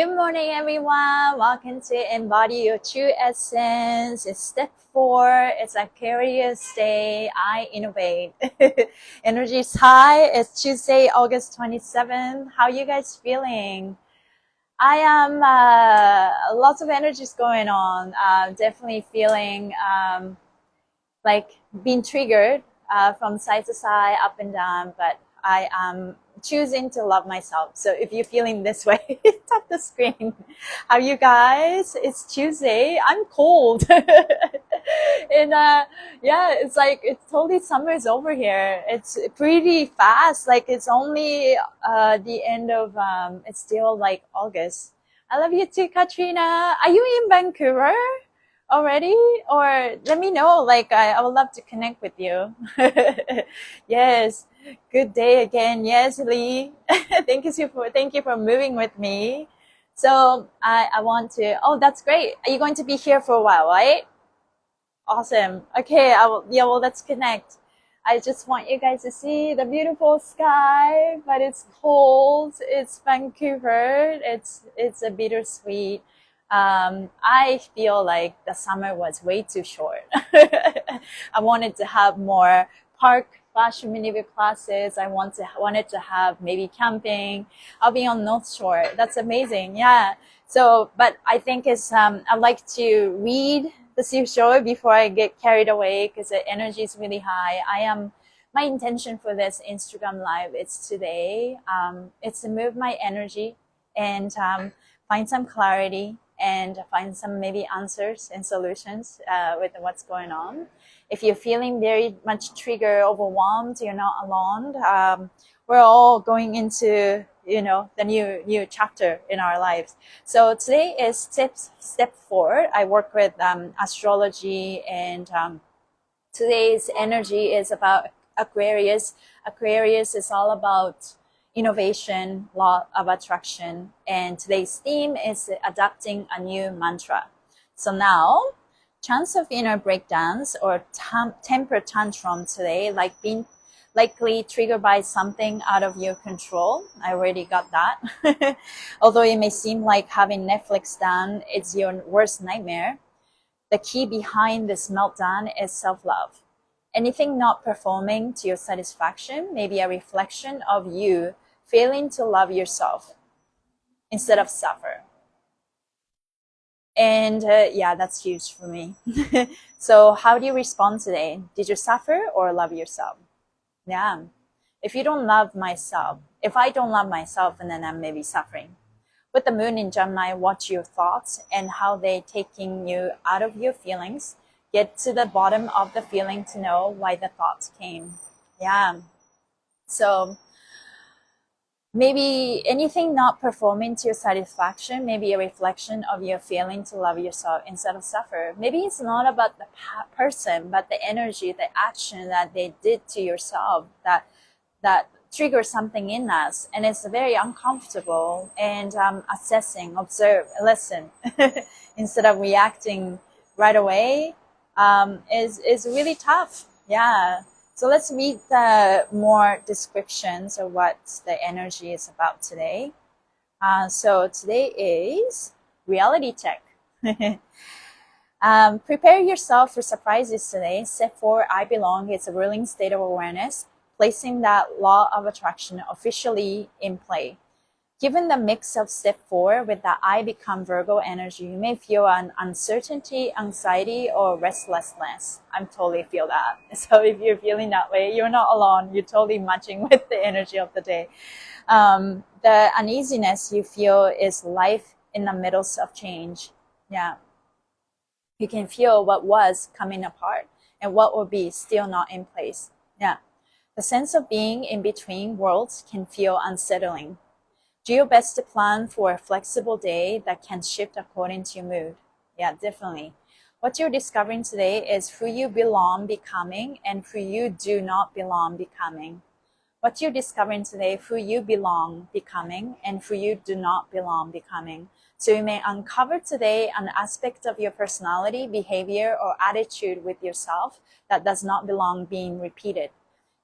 Good morning, everyone. Welcome to Embody Your True Essence. It's step 4. It's Aquarius Day. I innovate. Energy is high. It's Tuesday, August 27th. How are you guys feeling? I am, lots of energies going on. Definitely feeling like being triggered from side to side, up and down, but I am choosing to love myself. So if you're feeling this way, tap the screen. How are you guys? It's Tuesday. I'm cold. And yeah, it's like it's totally summer's over here. It's pretty fast. Like it's only the end of it's still like August. I love you too, Katrina. Are you in Vancouver already? Or let me know. Like I would love to connect with you. Yes. Good day again. Yes, Lee. Thank you for moving with me. So I want to, oh, that's great. Are you going to be here for a while, right? Awesome. Okay, well, let's connect. I just want you guys to see the beautiful sky, but it's cold. It's Vancouver. It's a bittersweet. I feel like the summer was way too short. I wanted to have more park Fascia maneuver classes. Wanted to have maybe camping. I'll be on North Shore. That's amazing. Yeah. So, but I think I like to read the seashore before I get carried away because the energy is really high. My intention for this Instagram live is today. It's to move my energy and find some clarity and find some maybe answers and solutions with what's going on. If you're feeling very much triggered, overwhelmed, you're not alone. We're all going into, the new chapter in our lives. So today is step 4. I work with astrology, and today's energy is about Aquarius. Aquarius is all about innovation, law of attraction, and today's theme is adopting a new mantra. So now, chance of inner breakdowns or temper tantrum today, like being likely triggered by something out of your control. I already got that. Although it may seem like having Netflix down is your worst nightmare, the key behind this meltdown is self-love. Anything not performing to your satisfaction may be a reflection of you failing to love yourself instead of suffer. And yeah, that's huge for me. So how do you respond today? Did you suffer or love yourself? Yeah. If I don't love myself, and then I'm maybe suffering. With the moon in Gemini, watch your thoughts and how they taking you out of your feelings. Get to the bottom of the feeling to know why the thoughts came. Yeah. So maybe anything not performing to your satisfaction may be a reflection of your failing to love yourself instead of suffer. Maybe it's not about the person, but the energy, the action that they did to yourself that triggers something in us, and it's very uncomfortable. And assessing, observe, listen, instead of reacting right away, is really tough. Yeah. So let's read the more descriptions of what the energy is about today. So today is reality check. Prepare yourself for surprises today. Step 4, I belong. It's a ruling state of awareness, placing that law of attraction officially in play. Given the mix of step 4 with the I become Virgo energy, you may feel an uncertainty, anxiety, or restlessness. I totally feel that. So if you're feeling that way, you're not alone. You're totally matching with the energy of the day. The uneasiness you feel is life in the middle of change. Yeah. You can feel what was coming apart and what will be still not in place. Yeah. The sense of being in between worlds can feel unsettling. Do your best to plan for a flexible day that can shift according to your mood. Yeah, definitely. What you're discovering today is who you belong becoming and who you do not belong becoming. What you're discovering today, who you belong becoming and who you do not belong becoming. So you may uncover today an aspect of your personality, behavior, or attitude with yourself that does not belong being repeated.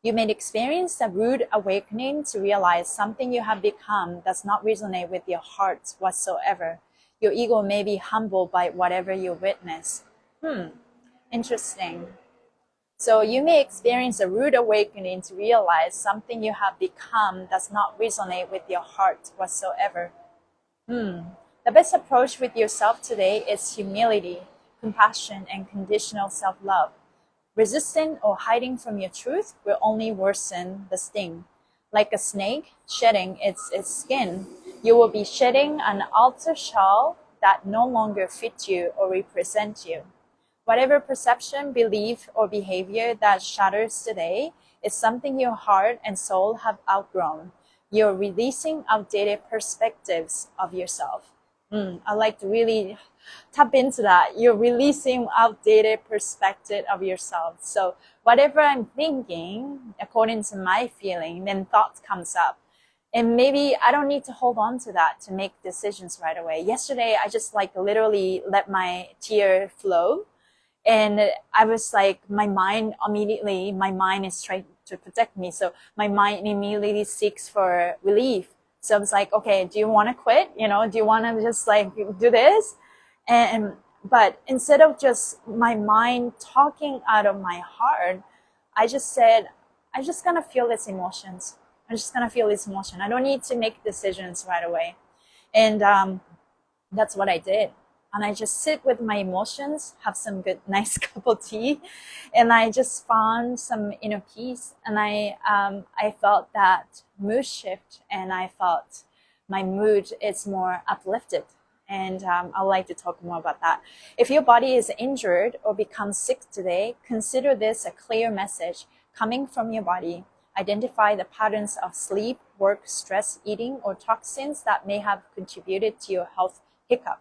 You may experience a rude awakening to realize something you have become does not resonate with your heart whatsoever. Your ego may be humbled by whatever you witness. Interesting. So you may experience a rude awakening to realize something you have become does not resonate with your heart whatsoever. The best approach with yourself today is humility, compassion, and conditional self-love. Resisting or hiding from your truth will only worsen the sting. Like a snake shedding its skin, you will be shedding an outer shell that no longer fits you or represents you. Whatever perception, belief, or behavior that shatters today is something your heart and soul have outgrown. You're releasing outdated perspectives of yourself. I like to really tap into that. You're releasing outdated perspective of yourself. So whatever I'm thinking, according to my feeling, then thought comes up. And maybe I don't need to hold on to that to make decisions right away. Yesterday, I just literally let my tear flow. And I was my mind is trying to protect me. So my mind immediately seeks for relief. So I was like, okay, do you want to quit? Do you want to just do this? But instead of just my mind talking out of my heart, I just said, I'm just going to feel these emotions. I'm just going to feel this emotion. I don't need to make decisions right away. And that's what I did. And I just sit with my emotions, have some good, nice cup of tea, and I just found some inner peace. And I felt that mood shift, and I felt my mood is more uplifted. And I'd like to talk more about that. If your body is injured or becomes sick today, consider this a clear message coming from your body. Identify the patterns of sleep, work, stress, eating, or toxins that may have contributed to your health hiccup.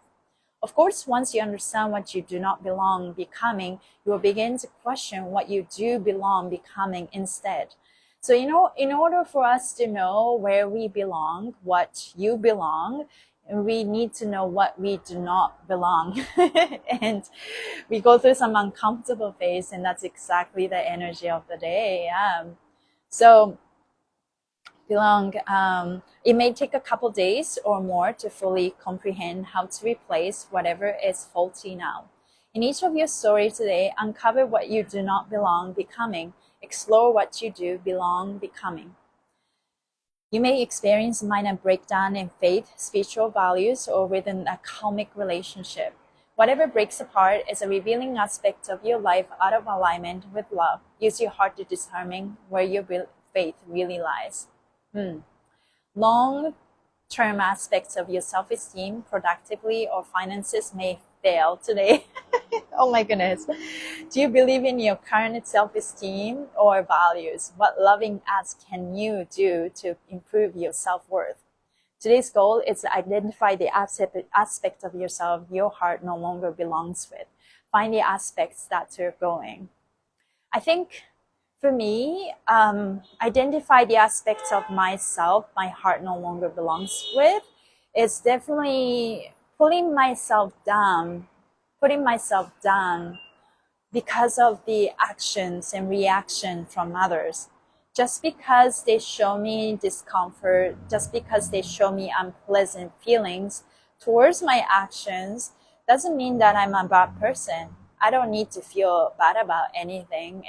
Of course, once you understand what you do not belong becoming, you will begin to question what you do belong becoming instead. So, in order for us to know where we belong, what you belong, we need to know what we do not belong. And we go through some uncomfortable phase, and that's exactly the energy of the day. So belong, it may take a couple days or more to fully comprehend how to replace whatever is faulty now. In each of your stories today, uncover what you do not belong becoming. Explore what you do belong becoming. You may experience minor breakdown in faith, spiritual values, or within a karmic relationship. Whatever breaks apart is a revealing aspect of your life out of alignment with love. Use your heart to determine where your faith really lies. Long-term aspects of your self-esteem, productively, or finances may fail today. Oh my goodness. Do you believe in your current self-esteem or values? What loving acts can you do to improve your self-worth? Today's goal is to identify the aspect of yourself your heart no longer belongs with. Find the aspects that you're going. I think for me, identify the aspects of myself my heart no longer belongs with. It's definitely putting myself down because of the actions and reaction from others. Just because they show me discomfort, just because they show me unpleasant feelings towards my actions, doesn't mean that I'm a bad person. I don't need to feel bad about anything.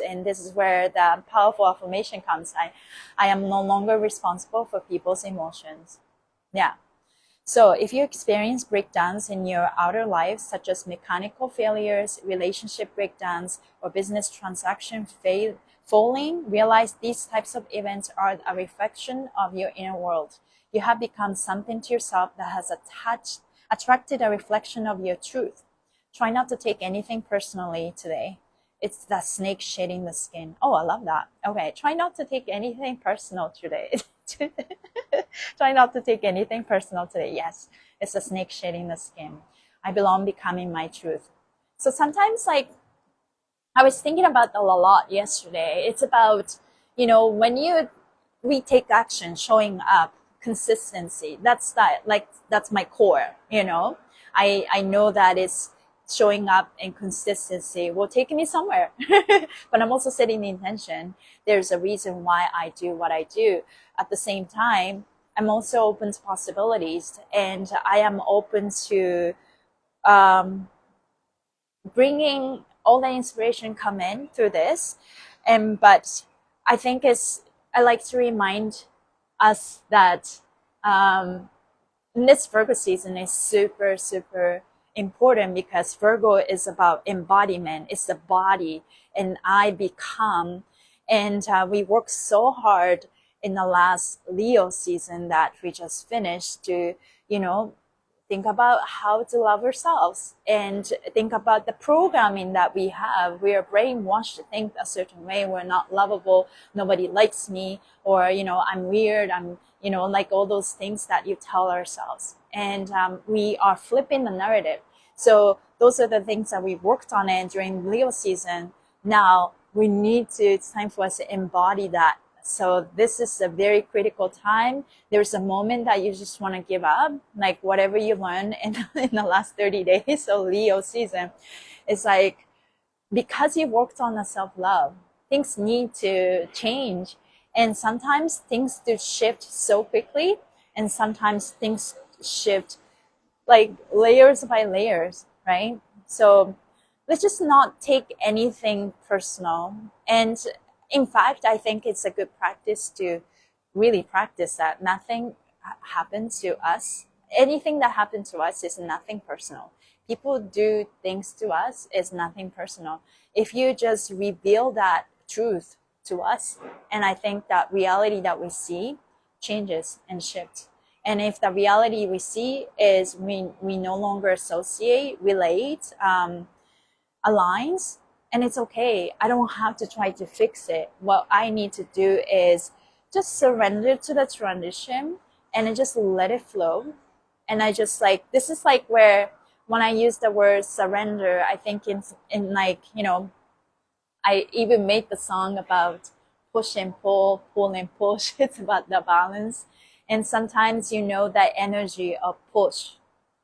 And this is where the powerful affirmation comes. I am no longer responsible for people's emotions. Yeah. So if you experience breakdowns in your outer life, such as mechanical failures, relationship breakdowns, or business transaction falling, realize these types of events are a reflection of your inner world. You have become something to yourself that has attracted a reflection of your truth. Try not to take anything personally today. It's that snake shedding the skin. Oh, I love that. Okay, try not to take anything personal today. Try not to take anything personal today. Yes, it's a snake shedding the skin. I belong becoming my truth. So sometimes I was thinking about a lot yesterday. It's about, when we take action, showing up, consistency. That's my core, I know that it's showing up and consistency will take me somewhere. But I'm also setting the intention. There's a reason why I do what I do. At the same time, I'm also open to possibilities, and I am open to bringing all the inspiration come in through this. But I think I like to remind us that this Virgo season is super, super important, because Virgo is about embodiment. It's the body, and I become. And we work so hard in the last Leo season that we just finished to, think about how to love ourselves, and think about the programming that we have. We are brainwashed to think a certain way. We're not lovable. Nobody likes me, or, I'm weird. I'm, like all those things that you tell ourselves. And we are flipping the narrative. So those are the things that we worked on it during Leo season. Now it's time for us to embody that. So this is a very critical time. There's a moment that you just want to give up, like whatever you learned in the last 30 days. So Leo season, it's like, because you worked on the self-love, things need to change. And sometimes things do shift so quickly, and sometimes things shift like layers by layers, right? So let's just not take anything personal. And in fact, I think it's a good practice to really practice that. Nothing happens to us. Anything that happened to us is nothing personal. People do things to us is nothing personal. If you just reveal that truth to us, and I think that reality that we see changes and shifts. And if the reality we see is we no longer associate, relate, aligns, and it's okay. I don't have to try to fix it. What I need to do is just surrender to the transition and just let it flow. And I just this is where, when I use the word surrender, I think in I even made the song about push and pull and push. It's about the balance. And sometimes that energy of push,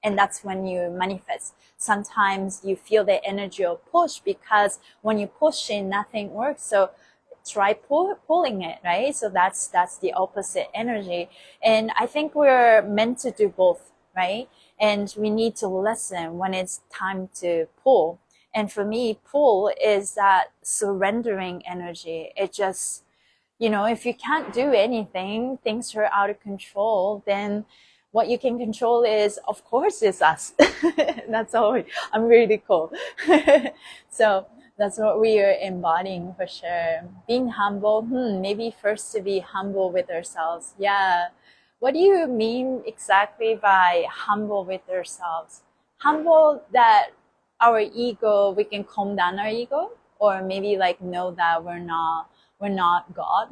and that's when you manifest. Sometimes you feel the energy of push, because when you push in, nothing works. So try pulling it, right? So that's the opposite energy. And I think we're meant to do both, right? And we need to listen when it's time to pull. And for me, pull is that surrendering energy. It just, if you can't do anything, things are out of control, then what you can control is, of course, is us. That's all. I'm really cool. So that's what we are embodying for sure. Being humble. Maybe first to be humble with ourselves. Yeah. What do you mean exactly by humble with ourselves? Humble that our ego, we can calm down our ego, or maybe know that we're not God.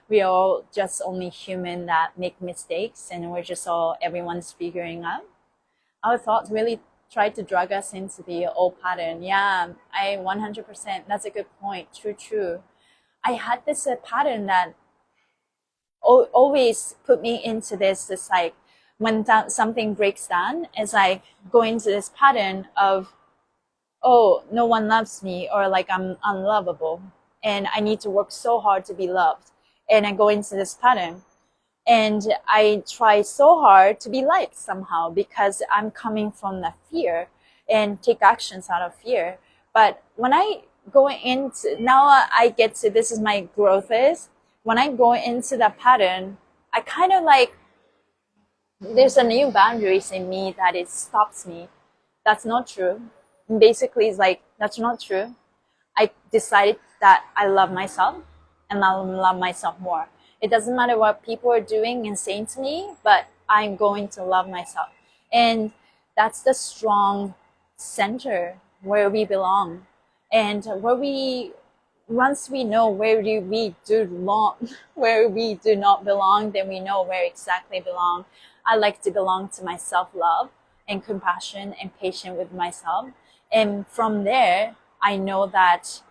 We are all just only human that make mistakes, and we're just everyone's figuring out. Our thoughts really try to drag us into the old pattern. Yeah, I 100%. That's a good point. True. I had this pattern that always put me into this when something breaks down, it's go into this pattern of, oh, no one loves me, or I'm unlovable, and I need to work so hard to be loved. And I go into this pattern, and I try so hard to be liked somehow, because I'm coming from the fear and take actions out of fear. But when I go into, now I get to, this is my growth is, when I go into that pattern, I kind of there's a new boundaries in me that it stops me. That's not true. Basically, it's that's not true. I decided that I love myself, and I'll love myself more. It doesn't matter what people are doing and saying to me, but I'm going to love myself. And that's the strong center where we belong. And once we know where we do not belong, then we know where exactly belong. I like to belong to my self-love and compassion and patience with myself. And from there, I know that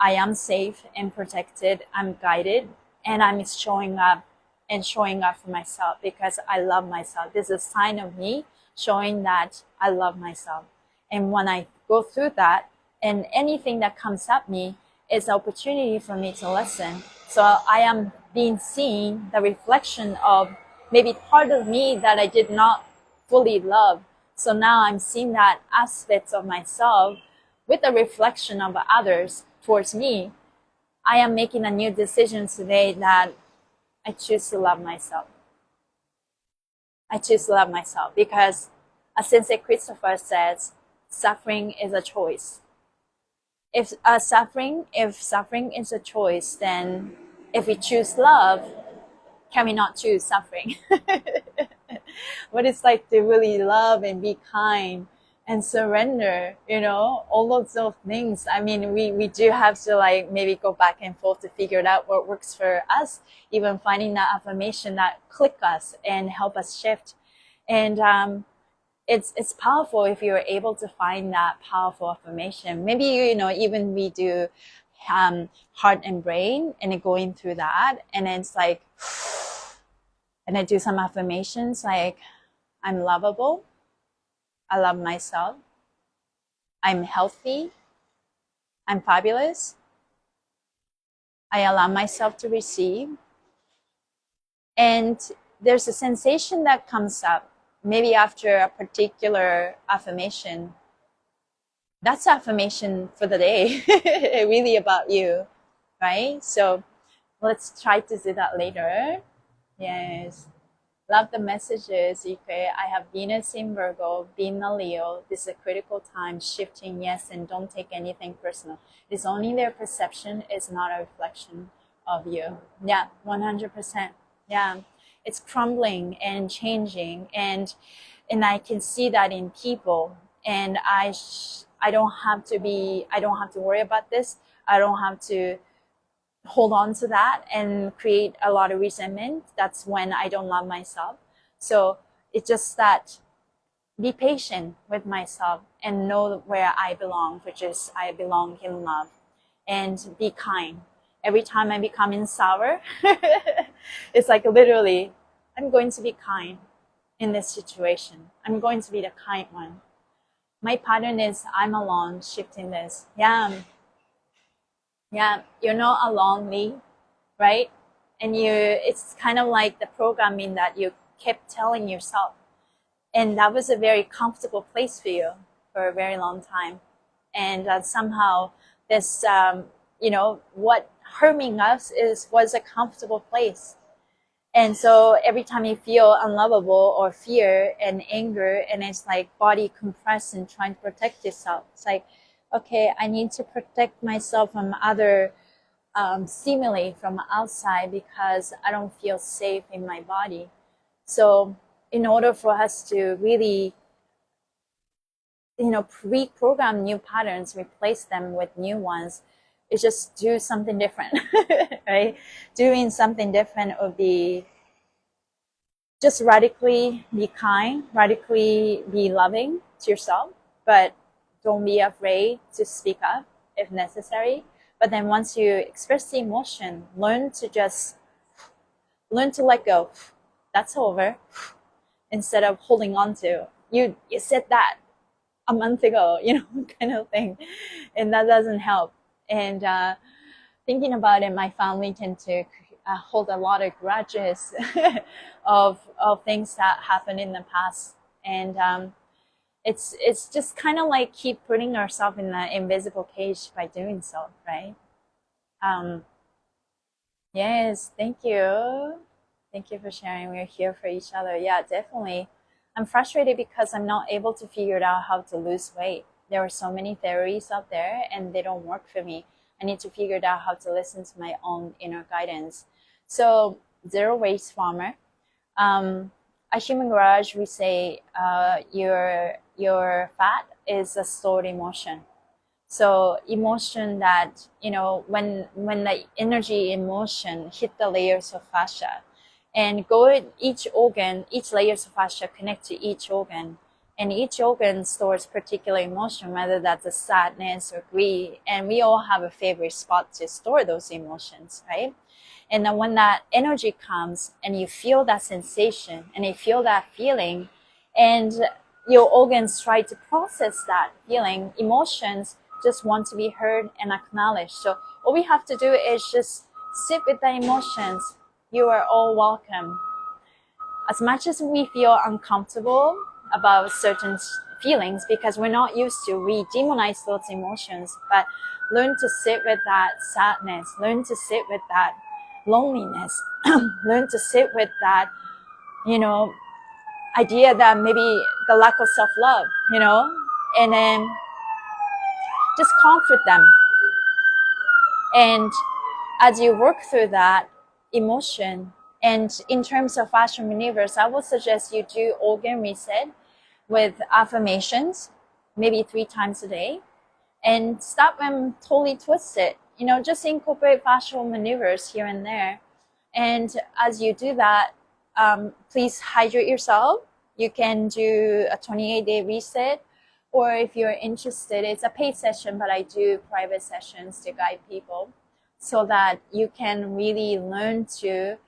I am safe and protected, I'm guided, and I'm showing up for myself because I love myself. This is a sign of me showing that I love myself. And when I go through that, and anything that comes at me is an opportunity for me to listen. So I am being seen the reflection of maybe part of me that I did not fully love. So now I'm seeing that aspect of myself with the reflection of others towards me. I am making a new decision today that I choose to love myself. I choose to love myself because, as Sensei Christopher says, suffering is a choice. If suffering is a choice, then if we choose love, can we not choose suffering? What it's like to really love and be kind and surrender, all of those things. I mean, we do have to like maybe go back and forth to figure out what works for us, even finding that affirmation that click us and help us shift. And it's powerful if you're able to find that powerful affirmation. Maybe, even we do heart and brain and going through that, and it's like, and I do some affirmations like, I'm lovable, I love myself, I'm healthy, I'm fabulous, I allow myself to receive. And there's a sensation that comes up maybe after a particular affirmation. That's affirmation for the day, really about you, right? So let's try to do that later. Yes. Love the messages, Ikue. I have Venus in Virgo, being a Leo. This is a critical time, shifting, yes, and don't take anything personal. It's only their perception, it's not a reflection of you. Yeah, 100%. Yeah, it's crumbling and changing, and I can see that in people. And I don't have to worry about this. I don't have to hold on to that and create a lot of resentment. That's when I don't love myself. So it's just that be patient with myself and know where I belong, which is I belong in love, and be kind. Every time I'm becoming sour, it's like literally, I'm going to be kind in this situation. I'm going to be the kind one. My pattern is I'm alone shifting this. Yeah, you're not alone, Lee, right? And it's kind of like the programming that you kept telling yourself. And that was a very comfortable place for you for a very long time. And somehow this, what harming us was a comfortable place. And so every time you feel unlovable or fear and anger, and it's like body compressed and trying to protect yourself, it's like, okay, I need to protect myself from other stimuli from outside because I don't feel safe in my body. So in order for us to really, reprogram new patterns, replace them with new ones, is just do something different, right? Doing something different would be just radically be kind, radically be loving to yourself, but don't be afraid to speak up if necessary. But then once you express the emotion, learn to let go. That's over. Instead of holding on to, you said that a month ago, kind of thing. And that doesn't help. And thinking about it, my family tend to hold a lot of grudges of things that happened in the past. And it's just kind of like keep putting ourselves in the invisible cage by doing so, right? Yes, thank you. Thank you for sharing. We're here for each other. Yeah, definitely. I'm frustrated because I'm not able to figure out how to lose weight. There are so many theories out there and they don't work for me. I need to figure out how to listen to my own inner guidance. So, zero waste farmer. At Human Garage, we say your fat is a stored emotion. So emotion that, when the energy emotion hit the layers of fascia and go in each organ, each layers of fascia connect to each organ. And each organ stores particular emotion, whether that's a sadness or grief. And we all have a favorite spot to store those emotions, right? And then when that energy comes and you feel that sensation and you feel that feeling, and your organs try to process that feeling. Emotions just want to be heard and acknowledged. So all we have to do is just sit with the emotions. You are all welcome. As much as we feel uncomfortable about certain feelings because we're not used to, we demonize those emotions, but learn to sit with that sadness, learn to sit with that loneliness, learn to sit with that, idea that maybe the lack of self-love, and then just comfort them. And as you work through that emotion, and in terms of fascia maneuvers, I would suggest you do organ reset with affirmations, maybe 3 times a day, and stop them totally twisted. Just incorporate fascial maneuvers here and there. And as you do that, please hydrate yourself. You can do a 28-day reset, or if you're interested, it's a paid session, but I do private sessions to guide people so that you can really learn to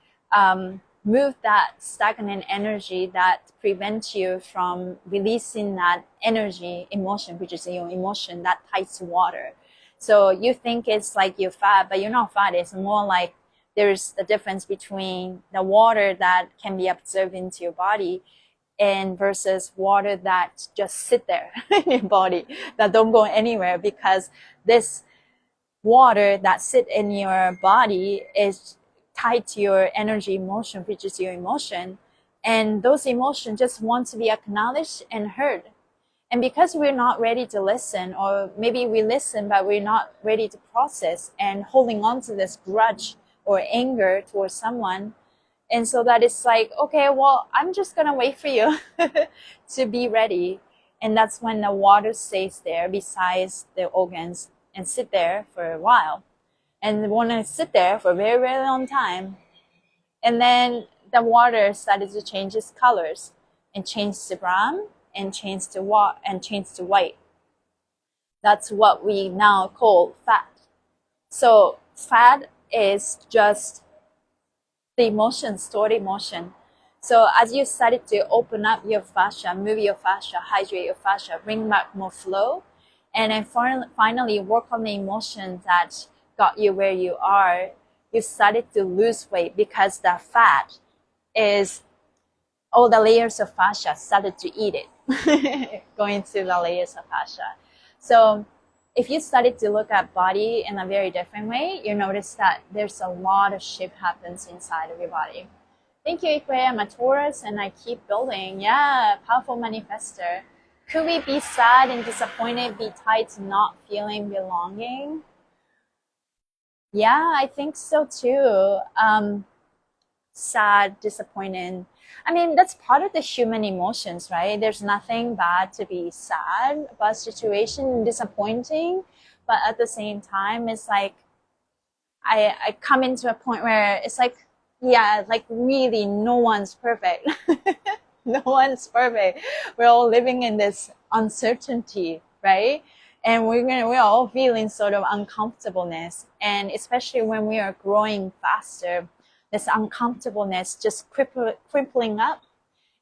move that stagnant energy that prevents you from releasing that energy, emotion, which is your emotion that ties to water. So you think it's like you're fat, but you're not fat. It's more like there's the difference between the water that can be absorbed into your body and versus water that just sit there in your body, that don't go anywhere, because this water that sit in your body is tied to your energy emotion, which is your emotion. And those emotions just want to be acknowledged and heard. And because we're not ready to listen, or maybe we listen, but we're not ready to process and holding on to this grudge or anger towards someone. And so that it's like, okay, well, I'm just going to wait for you to be ready. And that's when the water stays there besides the organs and sit there for a while. And they want to sit there for a very, very long time. And then the water started to change its colors and change to brown and change to white. That's what we now call fat. So fat is just the emotion, stored emotion. So as you started to open up your fascia, move your fascia, hydrate your fascia, bring back more flow, and then finally work on the emotions that got you where you are, you started to lose weight because the fat is, all the layers of fascia started to eat it, going through the layers of fascia. So if you started to look at body in a very different way, you notice that there's a lot of shift happens inside of your body. Thank you, Ikue. I'm a Taurus and I keep building. Yeah, powerful manifester. Could we be sad and disappointed, be tied to not feeling belonging? Yeah, I think so too. Sad, disappointed. I mean, that's part of the human emotions, right? There's nothing bad to be sad about situation, disappointing. But at the same time, it's like, I come into a point where it's like, yeah, like really no one's perfect. No one's perfect. We're all living in this uncertainty, right? And we're all feeling sort of uncomfortableness. And especially when we are growing faster, this uncomfortableness just crippling up.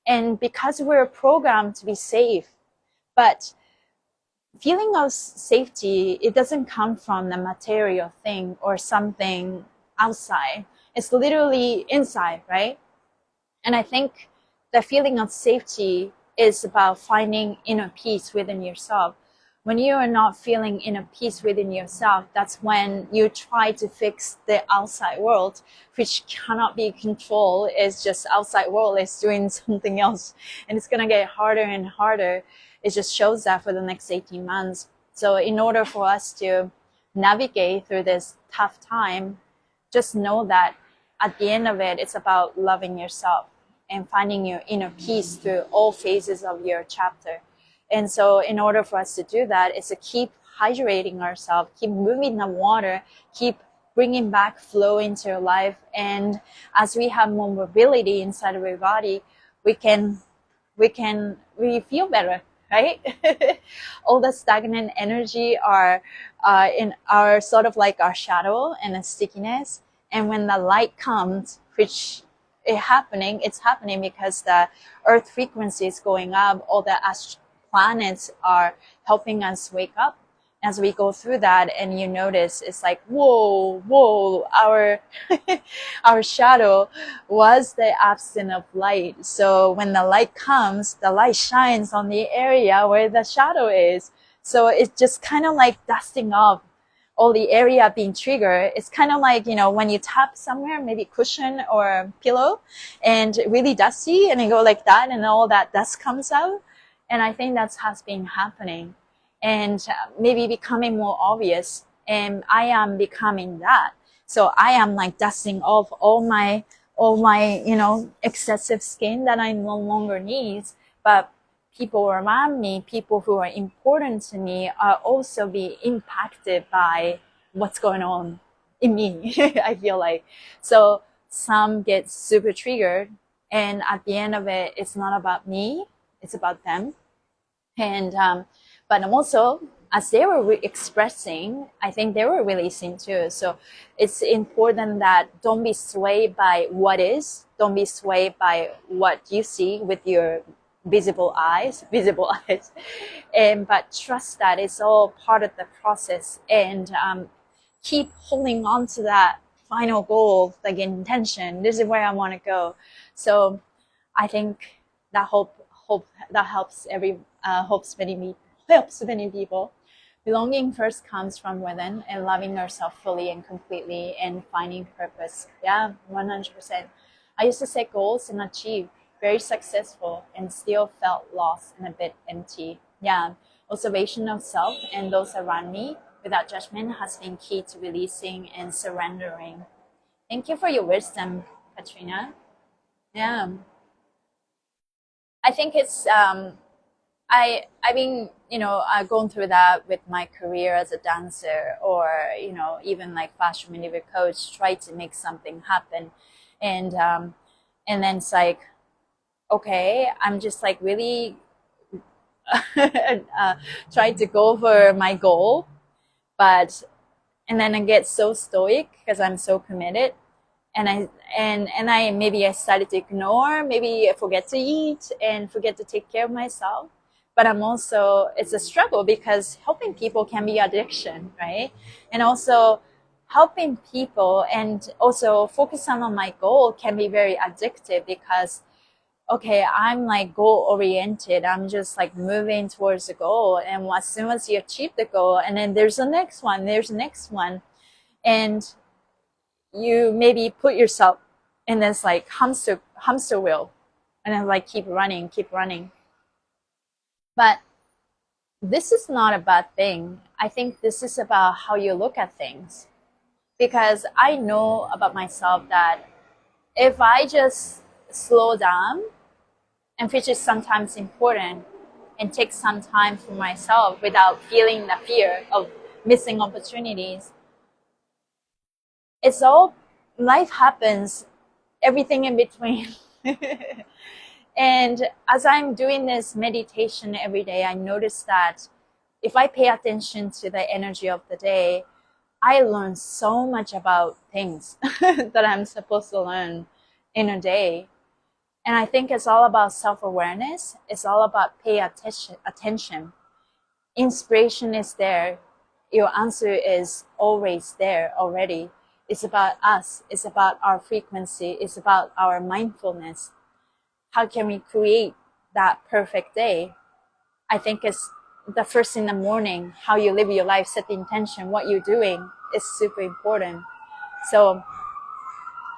And because we're programmed to be safe, but feeling of safety, it doesn't come from the material thing or something outside. It's literally inside, right? And I think the feeling of safety is about finding inner peace within yourself. When you are not feeling inner peace within yourself, that's when you try to fix the outside world, which cannot be controlled. It's just outside world is doing something else. And it's going to get harder and harder. It just shows that for the next 18 months. So in order for us to navigate through this tough time, just know that at the end of it, it's about loving yourself and finding your inner peace through all phases of your chapter. And so in order for us to do that, it's to keep hydrating ourselves, keep moving the water, keep bringing back flow into your life. And as we have more mobility inside of our body, we feel better, right? All the stagnant energy are in our sort of like our shadow and a stickiness. And when the light comes, which it's happening because the earth frequency is going up. All the planets are helping us wake up as we go through that, and you notice it's like, whoa, our our shadow was the absence of light. So when the light comes, the light shines on the area where the shadow is. So it's just kind of like dusting off all the area being triggered. It's kind of like, you know, when you tap somewhere, maybe cushion or pillow, and really dusty, and you go like that, and all that dust comes out. And I think that's has been happening, and maybe becoming more obvious. And I am becoming that. So I am like dusting off all my, you know, excessive skin that I no longer need. But people around me, people who are important to me, are also being impacted by what's going on in me. I feel like. So some get super triggered, and at the end of it, it's not about me, it's about them. And but also, as they were expressing, I think they were releasing too. So it's important that don't be swayed by what is, don't be swayed by what you see with your visible eyes, and but trust that it's all part of the process, and keep holding on to that final goal, like intention. This is where I want to go. So I think that hope that helps many people. Belonging first comes from within, and loving yourself fully and completely, and finding purpose. Yeah, 100%. I used to set goals and achieve, very successful, and still felt lost and a bit empty. Yeah, observation of self and those around me without judgment has been key to releasing and surrendering. Thank you for your wisdom, Katrina. Yeah, I think it's I've been, you know, I've gone through that with my career as a dancer, or, you know, even like fashion maneuver coach, try to make something happen, and then it's like, okay, I'm just like really trying to go for my goal, but and then I get so stoic because I'm so committed, and I maybe I started to ignore, maybe I forget to eat and forget to take care of myself. But I'm also, it's a struggle because helping people can be addiction, right? And also helping people and also focusing on my goal can be very addictive, because okay, I'm like goal oriented. I'm just like moving towards the goal. And as soon as you achieve the goal, and then there's the next one, and you maybe put yourself in this like hamster wheel, and then like keep running. But this is not a bad thing. I think this is about how you look at things. Because I know about myself that if I just slow down, and which is sometimes important, and take some time for myself without feeling the fear of missing opportunities, it's all, life happens, everything in between. And as I'm doing this meditation every day, I notice that if I pay attention to the energy of the day, I learn so much about things that I'm supposed to learn in a day. And I think it's all about self-awareness. It's all about pay attention. Inspiration is there. Your answer is always there already. It's about us. It's about our frequency. It's about our mindfulness. How can we create that perfect day? I think it's the first in the morning, how you live your life, set the intention, what you're doing is super important. So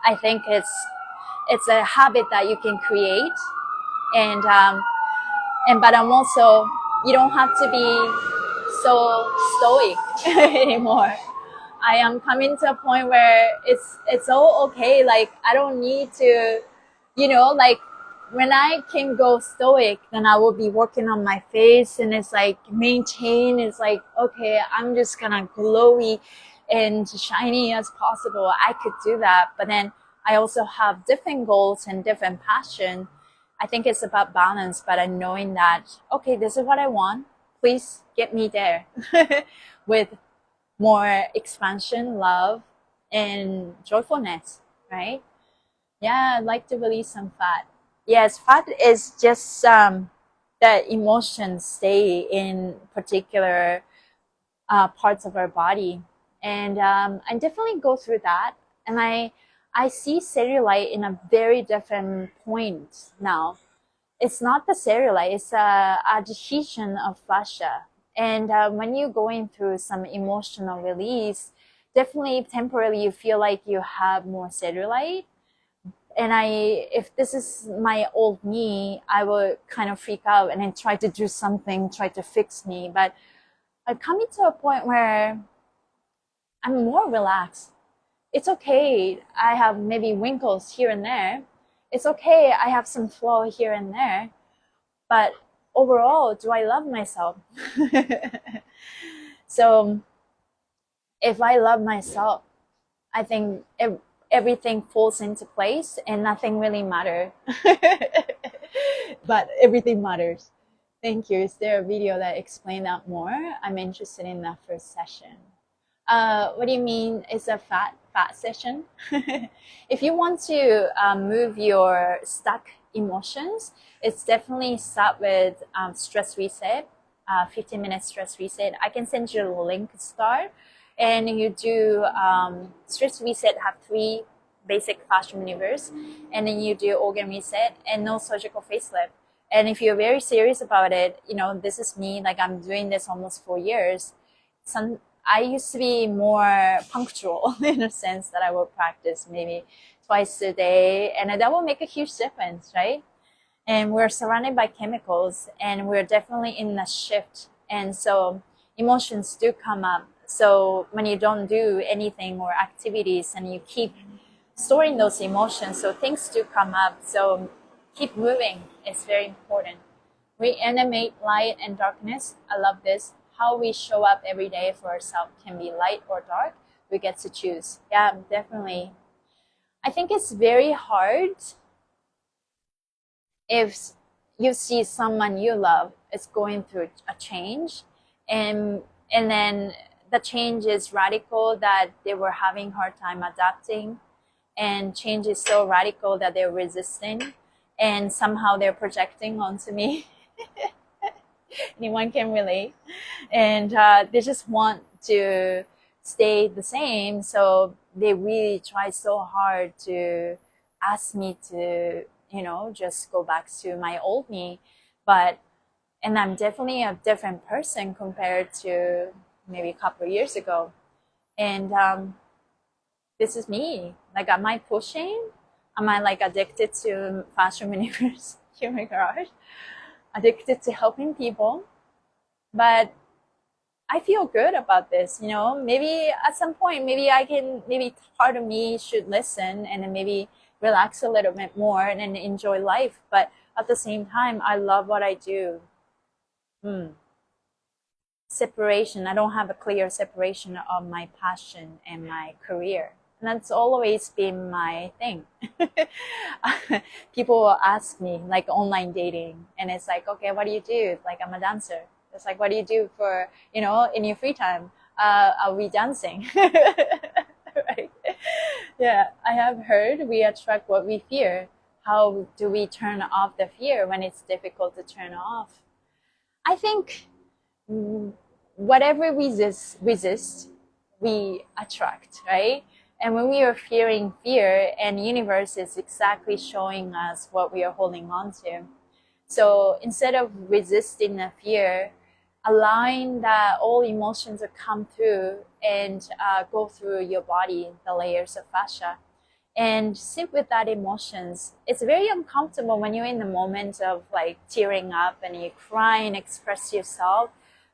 I think it's a habit that you can create, and but I'm also, you don't have to be so stoic anymore. I am coming to a point where it's all okay. Like I don't need to, you know, like when I can go stoic, then I will be working on my face, and it's like maintain. It's like, okay, I'm just gonna glowy and shiny as possible. I could do that, but then I also have different goals and different passion. I think it's about balance, but I'm knowing that, okay, this is what I want. Please get me there with more expansion, love, and joyfulness, right? Yeah, I'd like to release some fat. Yes, fat is just that emotions stay in particular parts of our body, and I definitely go through that. And I see cellulite in a very different point now. It's not the cellulite; it's a adhesion of fascia. And when you're going through some emotional release, definitely temporarily you feel like you have more cellulite. And if this is my old me, I would kind of freak out and then try to do something, try to fix me. But I'm coming to a point where I'm more relaxed. It's okay. I have maybe wrinkles here and there. It's okay. I have some flaw here and there. But overall, do I love myself? So if I love myself, I think everything falls into place and nothing really matters. But everything matters. Thank you. Is there a video that explains that more? I'm interested in that first session. What do you mean? Is a fat session? If you want to move your stuck emotions, it's definitely start with stress reset, 15-minute stress reset. I can send you a link to start, and you do stress reset. Have 3 basic fascia maneuvers, and then you do organ reset and no surgical facelift. And if you're very serious about it, you know, this is me. Like I'm doing this almost 4 years. I used to be more punctual in a sense that I will practice maybe twice a day, and that will make a huge difference, right? And we're surrounded by chemicals, and we're definitely in a shift, and so emotions do come up. So when you don't do anything or activities and you keep storing those emotions, so things do come up. So keep moving is very important. Reanimate light and darkness. I love this. How we show up every day for ourselves can be light or dark. We get to choose. Yeah, definitely. I think it's very hard if you see someone you love is going through a change, and then the change is radical that they were having hard time adapting, and change is so radical that they're resisting, and somehow they're projecting onto me. Anyone can relate, and they just want to stay the same, so they really try so hard to ask me to, you know, just go back to my old me. And I'm definitely a different person compared to maybe a couple of years ago. And this is me. Like, am I pushing? Am I like addicted to fashion maneuvers? Oh my gosh, addicted to helping people. But I feel good about this, you know. Maybe at some point, maybe part of me should listen and then maybe relax a little bit more and then enjoy life. But at the same time, I love what I do. Separation. I don't have a clear separation of my passion and my career. And that's always been my thing. People will ask me, like online dating, and it's like, okay, what do you do? Like, I'm a dancer. It's like, what do you do for, you know, in your free time? Are we dancing? Right? Yeah, I have heard we attract what we fear. How do we turn off the fear when it's difficult to turn off? I think whatever we resist, we attract, right? And when we are fearing fear, and universe is exactly showing us what we are holding on to. So instead of resisting the fear, allowing that all emotions to come through and go through your body, the layers of fascia, and sit with that emotions. It's very uncomfortable when you're in the moment of like tearing up and you cry and express yourself.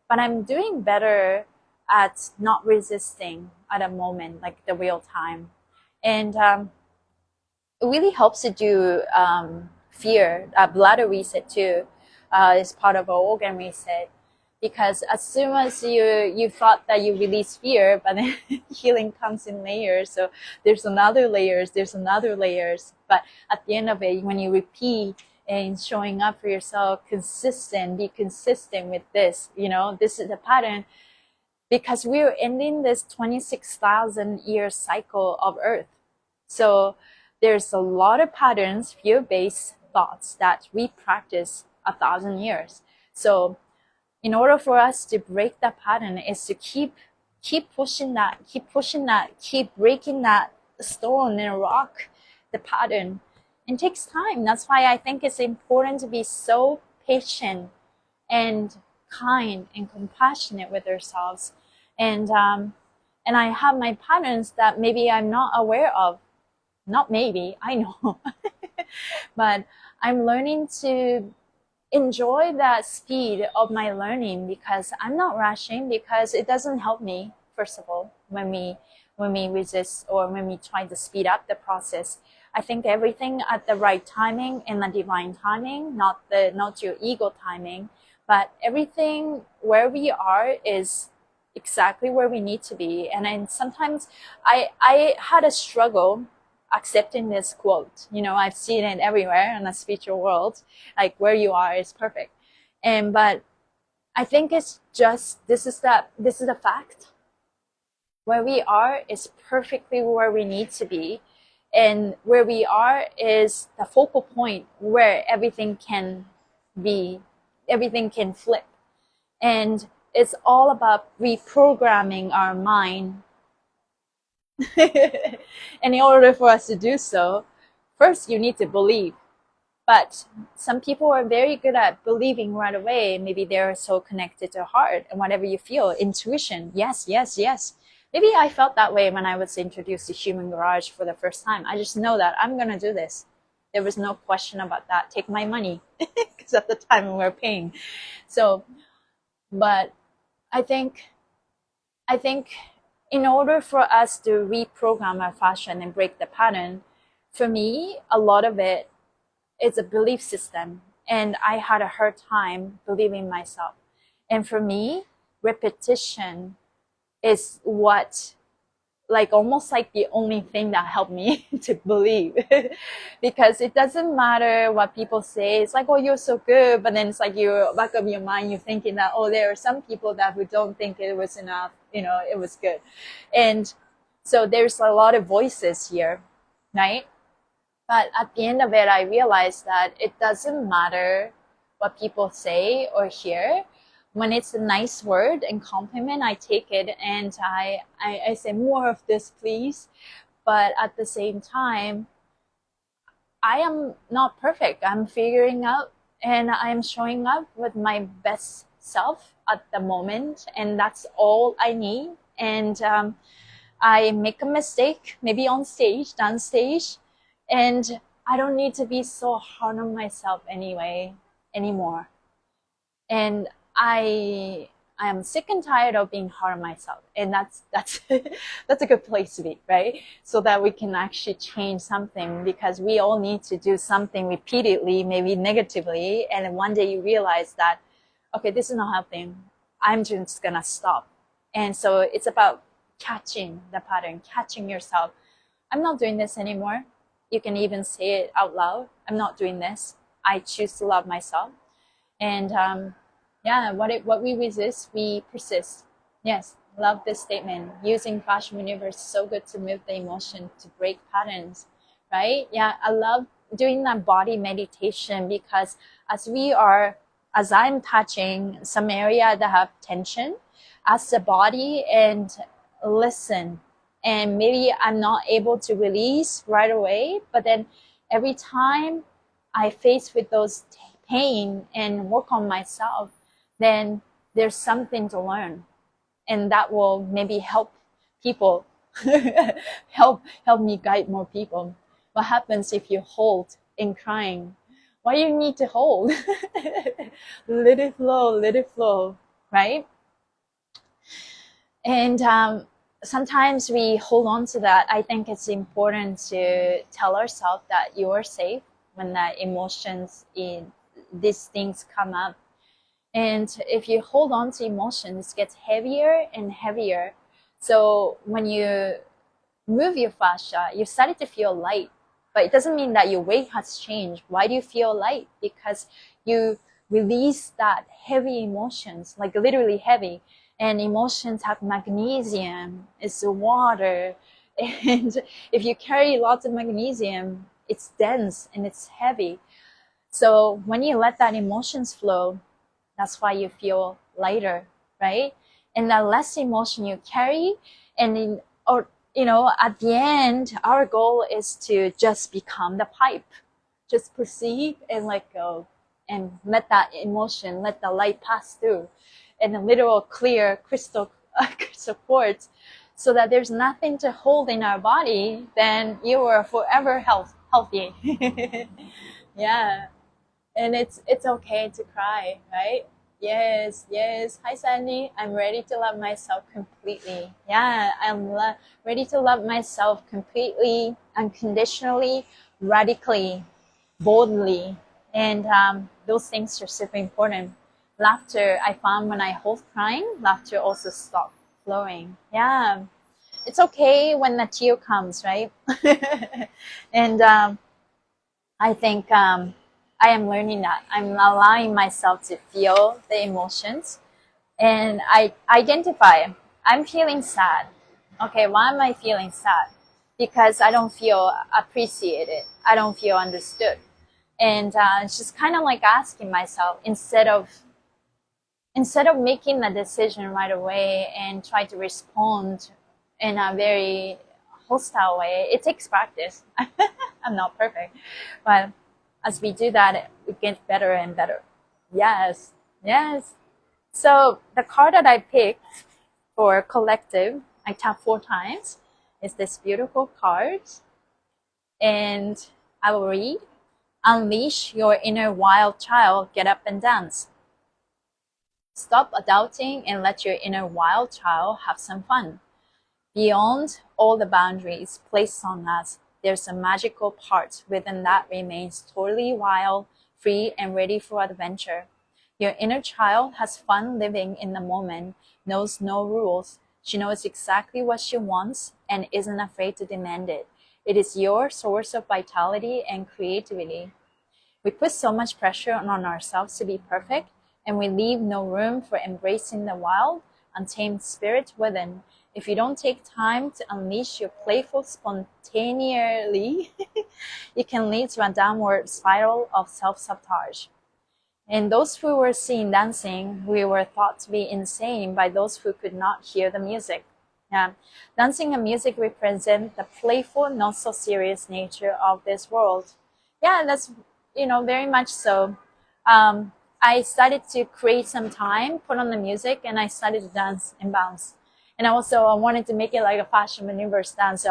But I'm doing better at not resisting at a moment, like the real time. And it really helps to do fear, bladder reset too, is part of our organ reset. Because as soon as you thought that you release fear, but then healing comes in layers. So there's another layers. But at the end of it, when you repeat and showing up for yourself, be consistent with this. You know, this is the pattern, because we're ending this 26,000 year cycle of Earth. So there's a lot of patterns, fear-based thoughts that we practice 1,000 years. So in order for us to break that pattern is to keep pushing that, keep breaking that stone and rock, the pattern. It takes time. That's why I think it's important to be so patient and kind and compassionate with ourselves. And I have my patterns that maybe I'm not aware of. Not maybe, I know. But I'm learning to enjoy that speed of my learning, because I'm not rushing, because it doesn't help me, first of all, when we resist or when we try to speed up the process. I think everything at the right timing, in the divine timing, not your ego timing, but everything where we are is exactly where we need to be. And then sometimes I had a struggle accepting this quote. You know, I've seen it everywhere in the spiritual world, like where you are is perfect. But I think it's just, this is the fact. Where we are is perfectly where we need to be. And where we are is the focal point where everything can flip. And it's all about reprogramming our mind. And in order for us to do so, first you need to believe. But some people are very good at believing right away. Maybe they're so connected to heart and whatever you feel, intuition. Yes, yes, yes. Maybe I felt that way when I was introduced to Human Garage for the first time. I just know that I'm going to do this. There was no question about that. Take my money, because at the time we were paying. So, but I think in order for us to reprogram our fascia and break the pattern, for me, a lot of it is a belief system. And I had a hard time believing myself. And for me, repetition is what, like almost like the only thing that helped me to believe. Because it doesn't matter what people say. It's like, oh, you're so good. But then it's like you're back of your mind, you're thinking that, oh, there are some people that who don't think it was enough, you know, it was good. And so there's a lot of voices here, right? But at the end of it, I realized that it doesn't matter what people say or hear. When it's a nice word and compliment, I take it and I say more of this, please. But at the same time, I am not perfect. I'm figuring out and I'm showing up with my best self at the moment. And that's all I need. And I make a mistake, maybe on stage, downstage. And I don't need to be so hard on myself anymore. And I am sick and tired of being hard on myself. And that's that's a good place to be, right? So that we can actually change something, because we all need to do something repeatedly, maybe negatively. And then one day you realize that, okay, this is not helping. I'm just gonna stop. And so it's about catching the pattern, catching yourself. I'm not doing this anymore. You can even say it out loud. I'm not doing this. I choose to love myself. And yeah, what we resist, we persist. Yes, love this statement. Using Fascia Universe is so good to move the emotion, to break patterns, right? Yeah, I love doing that body meditation, because as I'm touching some area that have tension, ask the body and listen. And maybe I'm not able to release right away, but then every time I face with those pain and work on myself, then there's something to learn, and that will maybe help people, help me guide more people. What happens if you hold in crying? Why do you need to hold? Let it flow, right? And sometimes we hold on to that. I think it's important to tell ourselves that you are safe when the emotions in these things come up. And if you hold on to emotions, it gets heavier and heavier. So when you move your fascia, you started to feel light. But it doesn't mean that your weight has changed. Why do you feel light? Because you release that heavy emotions, like literally heavy. And emotions have magnesium, it's water, And if you carry lots of magnesium, it's dense and it's heavy. So when you let that emotions flow, that's why you feel lighter, right? And the less emotion you carry, or at the end, our goal is to just become the pipe, just perceive and let go, and let that emotion, let the light pass through, and a literal clear crystal quartz, so that there's nothing to hold in our body. Then you are forever healthy. Yeah. And it's okay to cry, right? Yes, yes. Hi, Sandy. I'm ready to love myself completely. Yeah, I'm ready to love myself completely, unconditionally, radically, boldly. And those things are super important. Laughter, I found when I hold crying, laughter also stops flowing. Yeah, it's okay when the tear comes, right? And I think I am learning that. I'm allowing myself to feel the emotions, and I identify, I'm feeling sad. Okay, why am I feeling sad? Because I don't feel appreciated. I don't feel understood. And it's just kind of like asking myself, instead of making the decision right away and try to respond in a very hostile way. It takes practice. I'm not perfect, but as we do that, we get better and better. Yes, yes. So the card that I picked for collective, I tap 4 times, is this beautiful card. And I will read: unleash your inner wild child, get up and dance. Stop adulting and let your inner wild child have some fun. Beyond all the boundaries placed on us, there's a magical part within that remains totally wild, free, and ready for adventure. Your inner child has fun living in the moment, knows no rules. She knows exactly what she wants and isn't afraid to demand it. It is your source of vitality and creativity. We put so much pressure on ourselves to be perfect, and we leave no room for embracing the wild, untamed spirit within. If you don't take time to unleash your playful spontaneity, it can lead to a downward spiral of self-sabotage. And those who were seen dancing, we were thought to be insane by those who could not hear the music. Yeah. Dancing and music represent the playful, not so serious nature of this world. Yeah, that's, very much so. I started to create some time, put on the music, and I started to dance and bounce. And also, I wanted to make it like a Fascia maneuver dance. So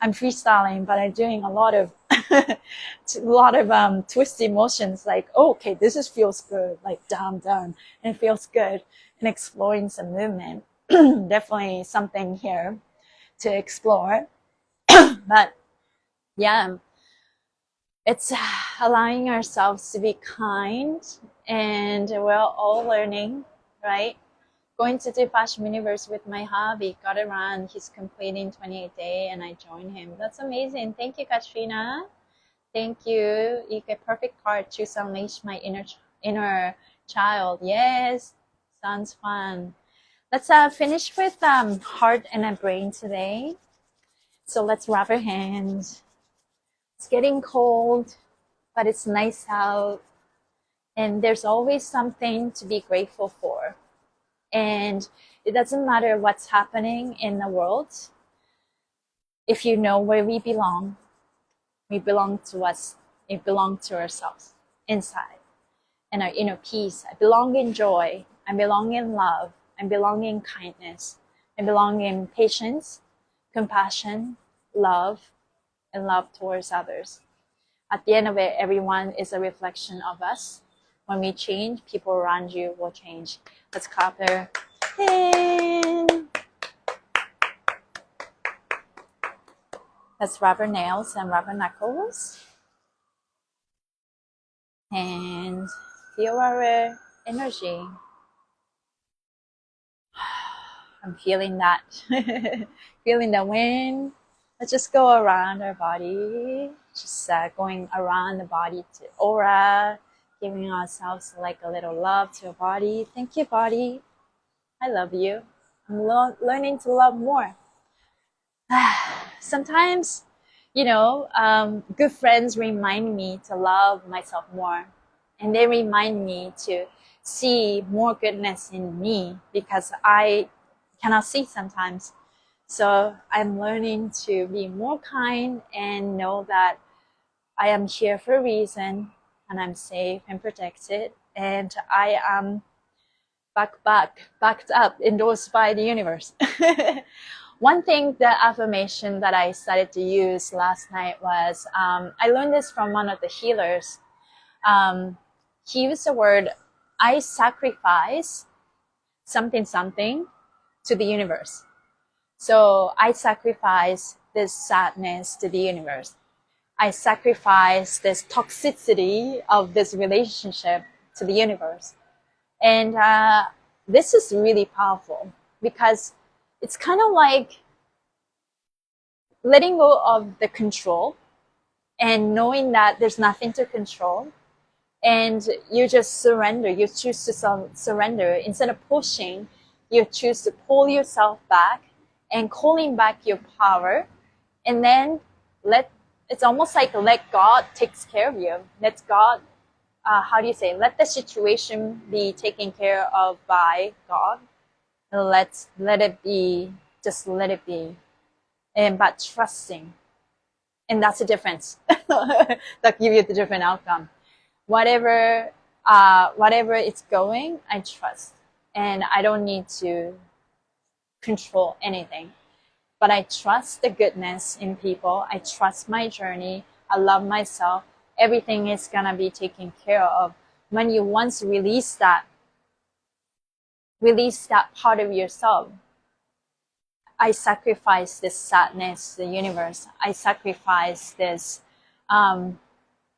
I'm freestyling, but I'm doing a lot of twisty motions. Like, oh, okay, feels good. Like down, and it feels good. And exploring some movement. Definitely something here to explore. But yeah, it's allowing ourselves to be kind, and we're all learning, right? Going to do Fashion Universe with my hubby, got around. He's completing 28 day, and I joined him. That's amazing. Thank you, Katrina. Thank you. You get perfect card. Choose unleash my inner child. Yes, sounds fun. Let's finish with heart and a brain today. So let's rub our hands. It's getting cold, but it's nice out, and there's always something to be grateful for. And it doesn't matter what's happening in the world. If you know where we belong to us. We belong to ourselves inside, and our inner peace. I belong in joy. I belong in love. I belong in kindness. I belong in patience, compassion, love, and love towards others. At the end of it, everyone is a reflection of us. When we change, people around you will change. Let's clap there. And let's rub our nails and rub our knuckles. And feel our energy. I'm feeling that. Feeling the wind. Let's just go around our body. Just going around the body to aura. Giving ourselves like a little love to our body. Thank you, body. I love you. I'm learning to love more. Sometimes, good friends remind me to love myself more. And they remind me to see more goodness in me because I cannot see sometimes. So I'm learning to be more kind and know that I am here for a reason and I'm safe and protected. And I am backed up, endorsed by the universe. One thing, the affirmation that I started to use last night was, I learned this from one of the healers. He used the word, I sacrifice something to the universe. So I sacrifice this sadness to the universe. I sacrifice this toxicity of this relationship to the universe. And this is really powerful because it's kind of like letting go of the control and knowing that there's nothing to control. And you just surrender. You choose to surrender. Instead of pushing, you choose to pull yourself back and calling back your power. And then it's almost like let God takes care of you. Let God, let the situation be taken care of by God. Let it be, just let it be. But trusting. And that's the difference. That give you the different outcome. Whatever it's going, I trust. And I don't need to control anything. But I trust the goodness in people. I trust my journey. I love myself. Everything is gonna be taken care of. When you once release that part of yourself, I sacrifice this sadness to the universe. I sacrifice this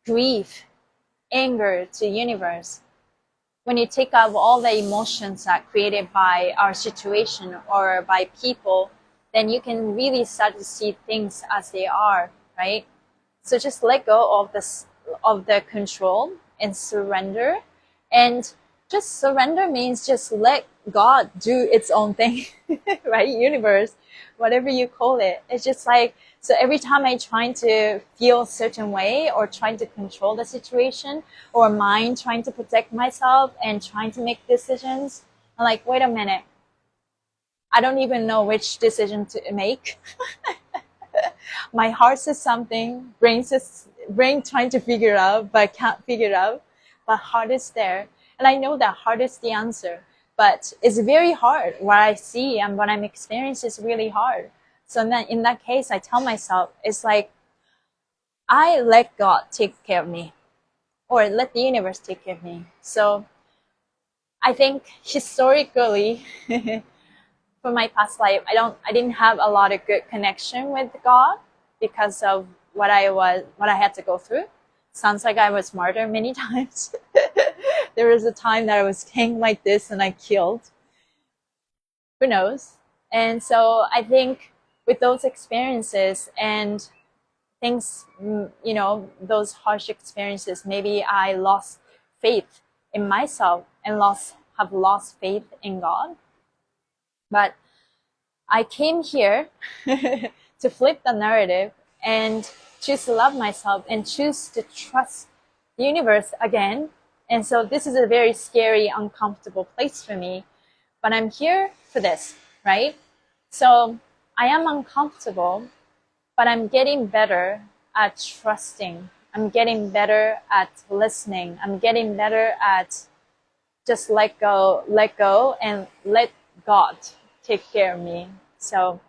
grief, anger to the universe. When you take out all the emotions that created by our situation or by people, then you can really start to see things as they are, right? So just let go of the control and surrender. And just surrender means just let God do its own thing, right? Universe, whatever you call it. It's just like, so every time I try to feel a certain way or trying to control the situation or mind trying to protect myself and trying to make decisions, I'm like, wait a minute. I don't even know which decision to make. My heart says something, brain trying to figure it out, but can't figure it out. But heart is there. And I know that heart is the answer. But it's very hard. What I see and what I'm experiencing is really hard. So then in that case, I tell myself, it's like, I let God take care of me. Or let the universe take care of me. So I think historically, for my past life, I didn't have a lot of good connection with God because of what I had to go through. Sounds like I was martyred many times. There was a time that I was hanged like this and I killed. Who knows? And so I think with those experiences and things, those harsh experiences, maybe I lost faith in myself and have lost faith in God. But I came here to flip the narrative and choose to love myself and choose to trust the universe again. And so this is a very scary, uncomfortable place for me, but I'm here for this, right? So I am uncomfortable, but I'm getting better at trusting. I'm getting better at listening. I'm getting better at just let go, and let God take care of me. So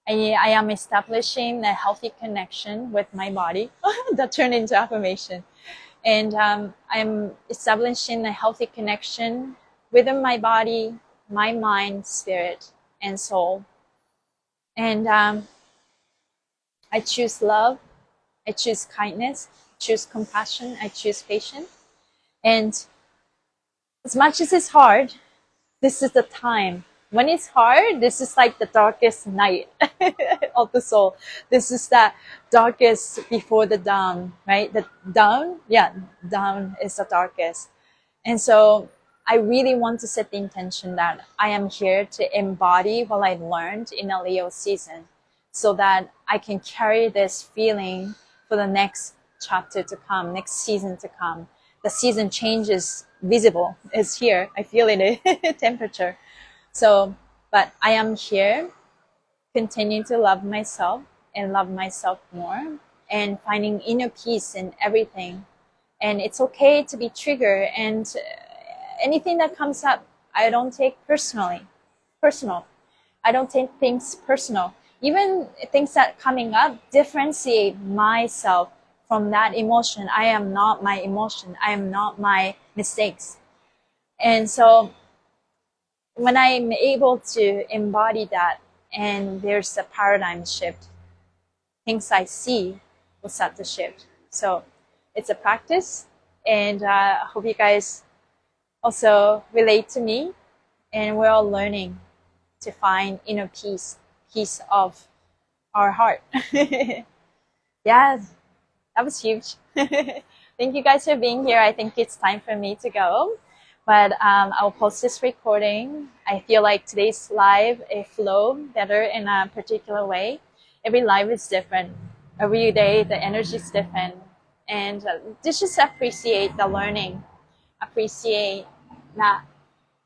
I am establishing a healthy connection with my body that turned into affirmation. And I'm establishing a healthy connection within my body, my mind, spirit, and soul. And I choose love. I choose kindness. I choose compassion. I choose patience. And as much as it's hard, this is the time. When it's hard, this is like the darkest night of the soul. This is the darkest before the dawn, right? The dawn, dawn is the darkest. And so I really want to set the intention that I am here to embody what I learned in a Leo season. so that I can carry this feeling for the next chapter to come, next season to come. The season change is visible. It's here. I feel it in temperature. So, but I am here, continue to love myself and love myself more, and finding inner peace in everything. And it's okay to be triggered, and anything that comes up, I don't take personal. I don't take things personal. Even things that coming up, differentiate myself from that emotion. I am not my emotion. I am not my mistakes. And so when I'm able to embody that, and there's a paradigm shift, things I see will start to shift. So it's a practice, and I hope you guys also relate to me, and we're all learning to find inner peace of our heart. Yeah, that was huge. Thank you guys for being here. I think it's time for me to go, but I'll post this recording. I feel like today's live, it flowed better in a particular way. Every live is different. Every day, the energy is different. And just appreciate the learning. Appreciate that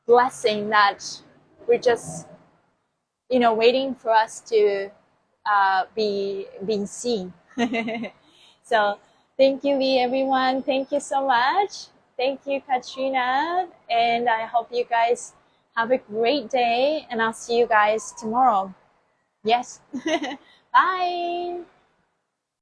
blessing that we're just, waiting for us to be being seen. So thank you, Lee, everyone. Thank you so much. Thank you, Katrina. And I hope you guys have a great day, and I'll see you guys tomorrow. Yes. Bye.